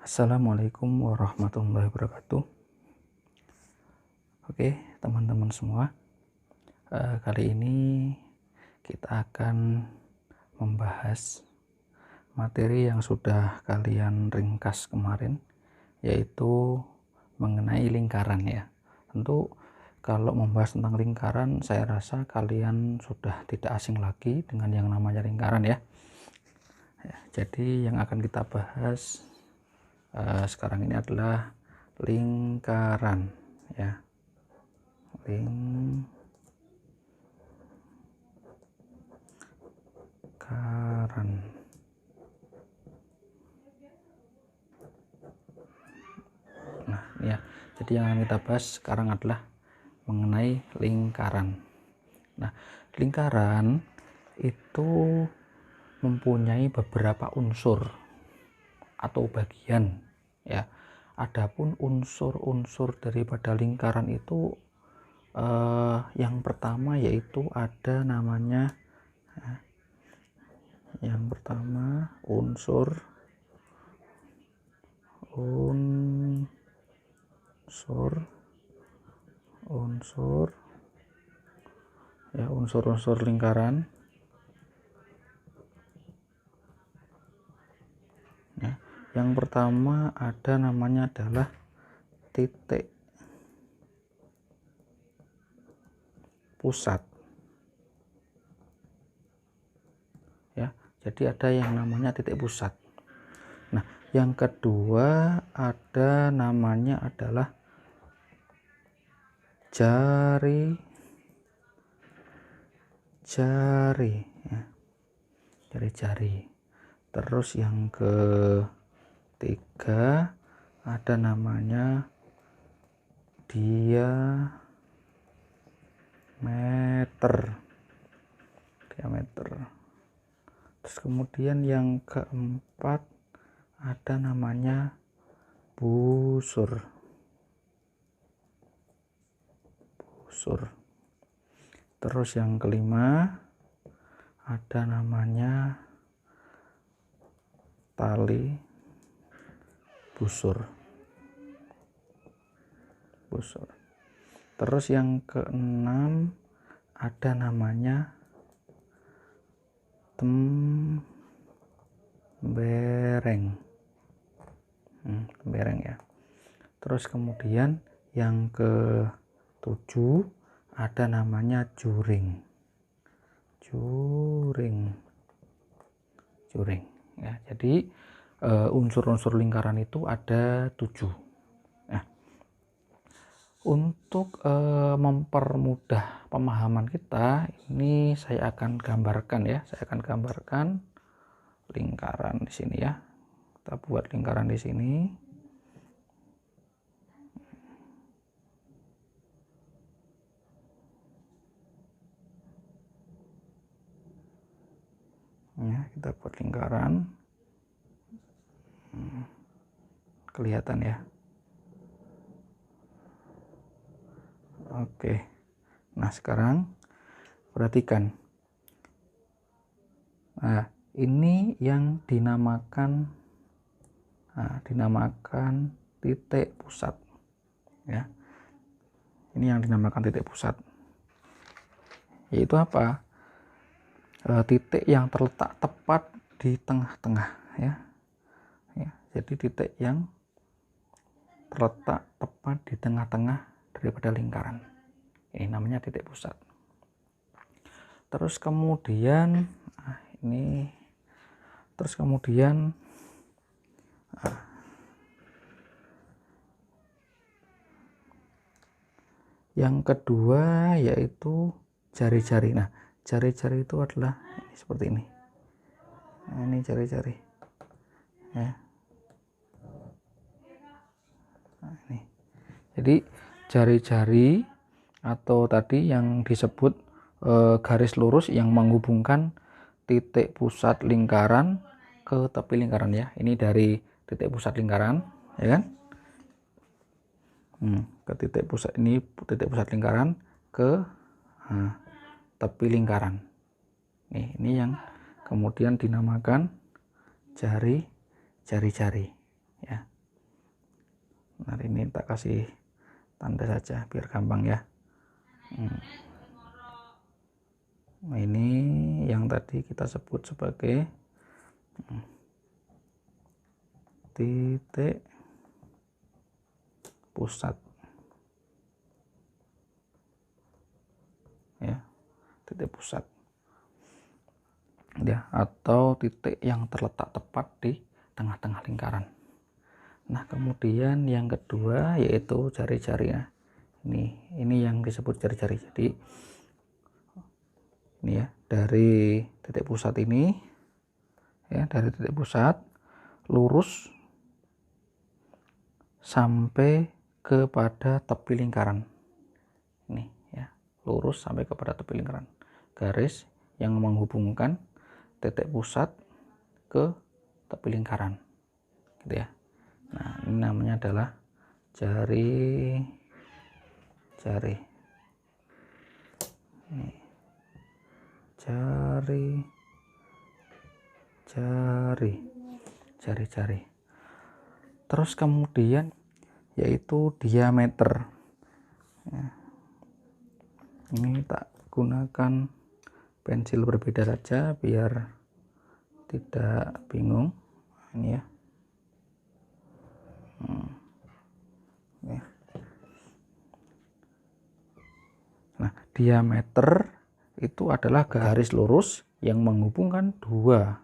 Assalamualaikum warahmatullahi wabarakatuh. Oke, teman-teman semua, kali ini kita akan membahas materi yang sudah kalian ringkas kemarin, yaitu mengenai lingkaran ya. Tentu kalau membahas tentang lingkaran, saya rasa kalian sudah tidak asing lagi dengan yang namanya lingkaran ya. Jadi yang akan kita bahas sekarang ini adalah lingkaran ya, lingkaran. Nah ya, jadi yang akan kita bahas sekarang adalah mengenai lingkaran. Nah, lingkaran itu mempunyai beberapa unsur atau bagian ya. Adapun unsur-unsur daripada lingkaran itu yang pertama yaitu ada namanya yang pertama unsur ya, unsur-unsur lingkaran ya. Yang pertama ada namanya adalah titik pusat ya. Jadi ada yang namanya titik pusat. Nah, yang kedua ada namanya adalah jari ya. Jari. Terus yang ketiga ada namanya diameter. Terus kemudian yang keempat ada namanya busur. Terus yang kelima ada namanya tali busur. Terus yang keenam ada namanya tembereng. Tembereng ya. Terus kemudian yang ketujuh ada namanya juring ya. Jadi unsur-unsur lingkaran itu ada 7. Nah, untuk mempermudah pemahaman kita, ini saya akan gambarkan lingkaran di sini ya. Kita buat lingkaran di sini. Ya, kita buat lingkaran. Kelihatan ya. Oke. Nah, sekarang perhatikan. Nah, ini yang dinamakan titik pusat ya. Ini yang dinamakan titik pusat. Yaitu apa? Titik yang terletak tepat di tengah-tengah ya. Jadi titik yang terletak tepat di tengah-tengah daripada lingkaran. Ini namanya titik pusat. Terus kemudian yang kedua yaitu jari-jari. Nah, jari-jari itu adalah seperti ini. Nah, ini jari-jari ya. Nah, ini. Jadi jari-jari atau tadi yang disebut garis lurus yang menghubungkan titik pusat lingkaran ke tepi lingkaran ya. Ini dari titik pusat lingkaran ya kan, ke titik pusat lingkaran ke tepi lingkaran. Ini yang kemudian dinamakan jari-jari ya. Nah, ini tak kasih tanda saja biar gampang ya. Nah, ini yang tadi kita sebut sebagai titik pusat ya, titik pusat ya, atau titik yang terletak tepat di tengah-tengah lingkaran. Nah, kemudian yang kedua yaitu jari-jari ya. Ini yang disebut jari-jari. Jadi ini ya, dari titik pusat ini ya, dari titik pusat lurus sampai kepada tepi lingkaran. Ini ya, lurus sampai kepada tepi lingkaran. Garis yang menghubungkan titik pusat ke tepi lingkaran. Gitu ya. Nah, ini namanya adalah jari-jari. Jari-jari. Terus kemudian yaitu diameter. Ya. Ini tak gunakan pensil berbeda saja biar tidak bingung. Ini ya. Nah, diameter itu adalah garis lurus yang menghubungkan dua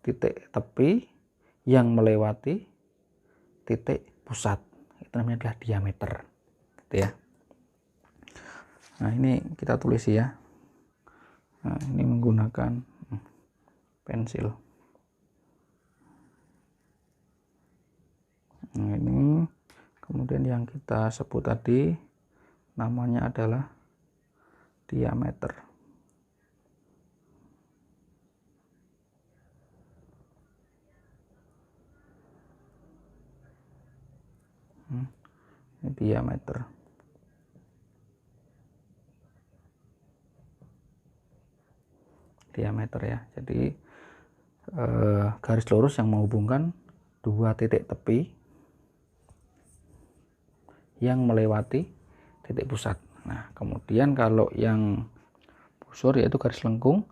titik tepi yang melewati titik pusat. Itu namanya adalah diameter. Gitu ya. Nah, ini kita tulis ya. Nah, ini menggunakan pensil. Nah, ini kemudian yang kita sebut tadi namanya adalah diameter. Ini diameter. Diameter ya. Jadi garis lurus yang menghubungkan dua titik tepi yang melewati titik pusat. Nah, kemudian kalau yang busur yaitu garis lengkung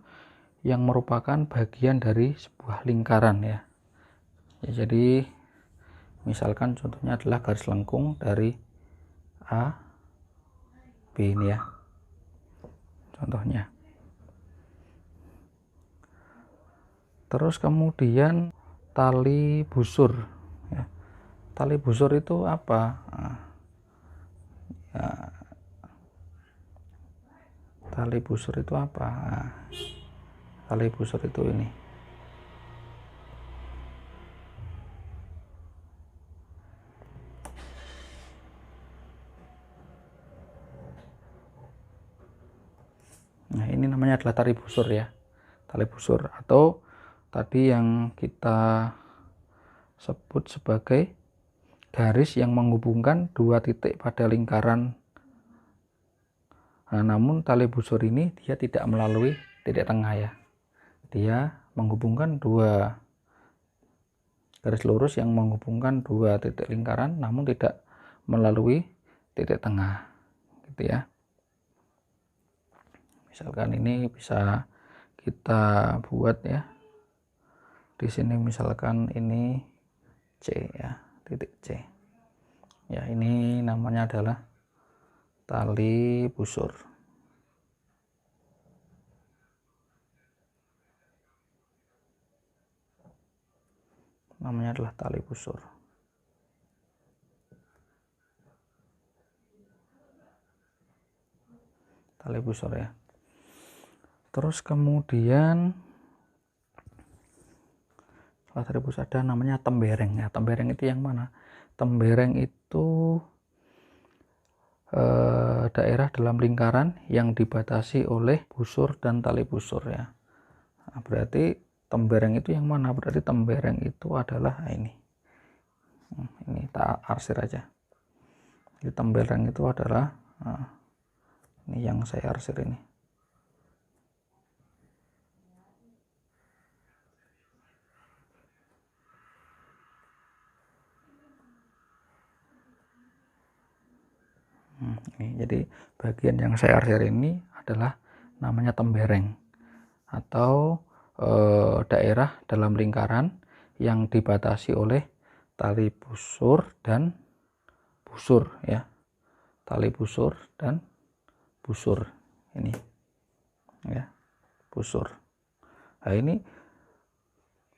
yang merupakan bagian dari sebuah lingkaran ya. Jadi misalkan contohnya adalah garis lengkung dari A, B ini ya. Contohnya. Terus kemudian tali busur ya. Tali busur itu apa? Nah, ya, tali busur itu apa? Nah, tali busur itu ini. Nah, ini namanya adalah tali busur ya. Tali busur atau tadi yang kita sebut sebagai garis yang menghubungkan dua titik pada lingkaran. Nah, namun tali busur ini dia tidak melalui titik tengah ya. Dia menghubungkan dua garis lurus yang menghubungkan dua titik lingkaran namun tidak melalui titik tengah. Gitu ya. Misalkan ini bisa kita buat ya. Di sini misalkan ini C ya, titik C. Ya, ini namanya adalah tali busur. Namanya adalah tali busur. Tali busur ya. Terus kemudian setelah tali busur ada namanya tembereng ya. Tembereng itu yang mana? Tembereng itu daerah dalam lingkaran yang dibatasi oleh busur dan tali busur ya. Nah, berarti tembereng itu yang mana? Berarti tembereng itu adalah ini. Ini tak arsir aja. Jadi tembereng itu adalah ini yang saya arsir ini. Jadi bagian yang saya arsir ini adalah namanya tembereng atau daerah dalam lingkaran yang dibatasi oleh tali busur dan busur ya, tali busur dan busur ini ya, busur. Nah ini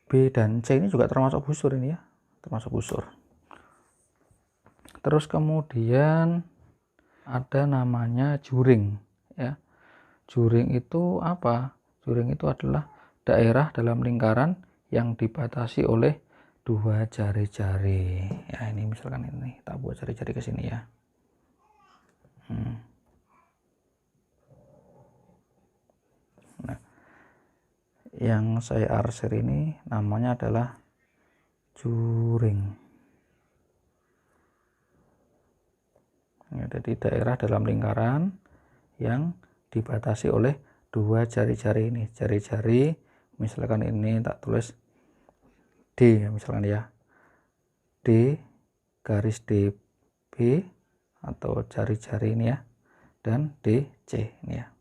B dan C ini juga termasuk busur ini ya, termasuk busur. Terus kemudian ada namanya juring ya. Juring itu apa? Juring itu adalah daerah dalam lingkaran yang dibatasi oleh dua jari-jari. Ya ini misalkan ini, kita buat jari-jari ke sini ya. Nah, yang saya arsir ini namanya adalah juring. Ya, jadi daerah dalam lingkaran yang dibatasi oleh dua jari-jari ini. Jari-jari misalkan ini tak tulis D ya, misalkan ya, D garis DB atau jari-jari ini ya, dan DC ini ya.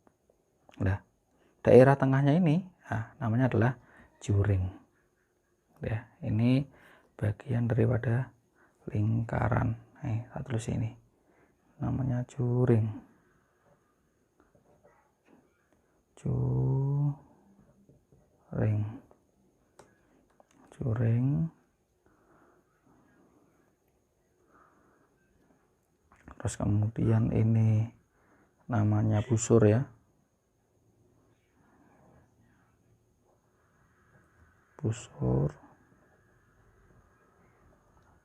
Nah, daerah tengahnya ini namanya adalah juring ya. Ini bagian daripada lingkaran. Saya tulis ini namanya juring. Juring. Terus kemudian ini namanya busur ya. Busur.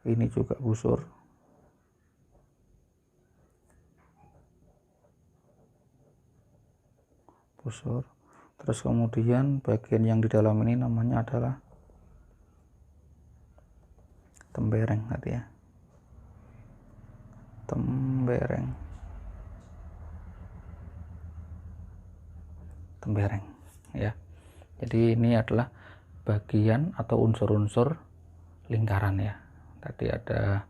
Ini juga busur. Busur. Terus kemudian bagian yang di dalam ini namanya adalah tembereng tadi ya. Tembereng ya. Jadi ini adalah bagian atau unsur-unsur lingkaran ya. Tadi ada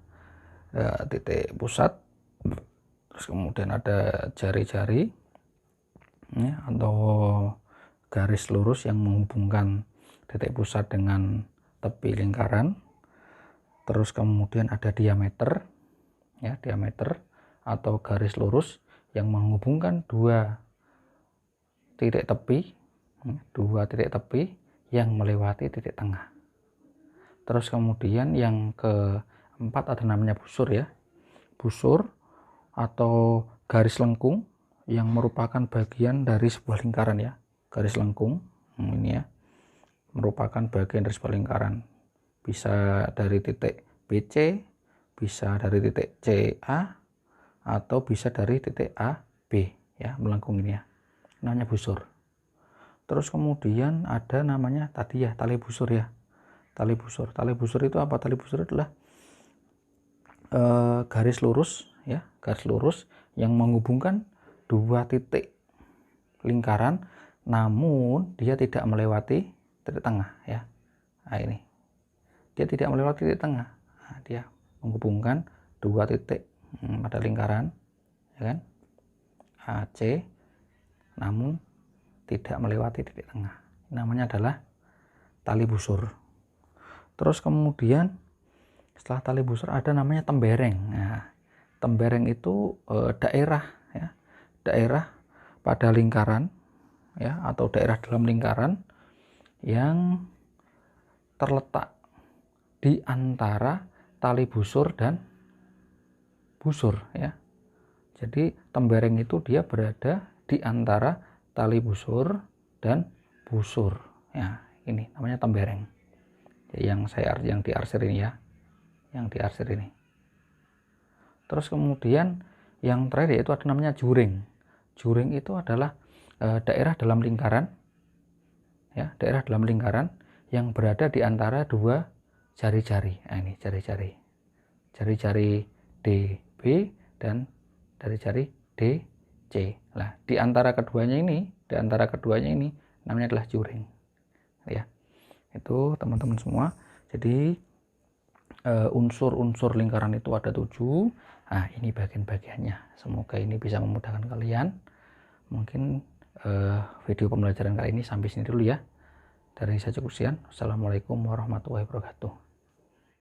titik pusat, terus kemudian ada jari-jari ya, atau garis lurus yang menghubungkan titik pusat dengan tepi lingkaran. Terus kemudian ada diameter ya, diameter atau garis lurus yang menghubungkan dua titik tepi yang melewati titik tengah. Terus kemudian yang keempat ada namanya busur ya. Busur atau garis lengkung yang merupakan bagian dari sebuah lingkaran ya. Garis lengkung ini ya, merupakan bagian dari sebuah lingkaran. Bisa dari titik BC, bisa dari titik CA, atau bisa dari titik AB ya, melengkung ini ya. Namanya busur. Terus kemudian ada namanya tadi ya, tali busur ya. Tali busur. Tali busur itu apa? Tali busur adalah garis lurus ya, garis lurus yang menghubungkan dua titik lingkaran, namun dia tidak melewati titik tengah ya. Nah ini, dia tidak melewati titik tengah. Nah, dia menghubungkan dua titik pada lingkaran, ya kan, AC, namun tidak melewati titik tengah. Namanya adalah tali busur. Terus kemudian setelah tali busur ada namanya tembereng. Nah, tembereng itu daerah ya, daerah pada lingkaran ya, atau daerah dalam lingkaran yang terletak di antara tali busur dan busur ya. Jadi tembereng itu dia berada di antara tali busur dan busur ya. Ini namanya tembereng yang diarsir ini ya, yang diarsir ini. Terus kemudian yang terakhir yaitu ada namanya juring. Juring itu adalah daerah dalam lingkaran ya, daerah dalam lingkaran yang berada di antara dua jari-jari. Nah, ini jari-jari, jari-jari DB dan jari-jari DC. Nah, di antara keduanya ini namanya adalah juring ya. Itu teman-teman semua. Jadi unsur-unsur lingkaran itu ada 7. Nah, ini bagian-bagiannya. Semoga ini bisa memudahkan kalian. Mungkin video pembelajaran kali ini sampai sini dulu ya. Dari saya cukup sekian. Assalamualaikum warahmatullahi wabarakatuh.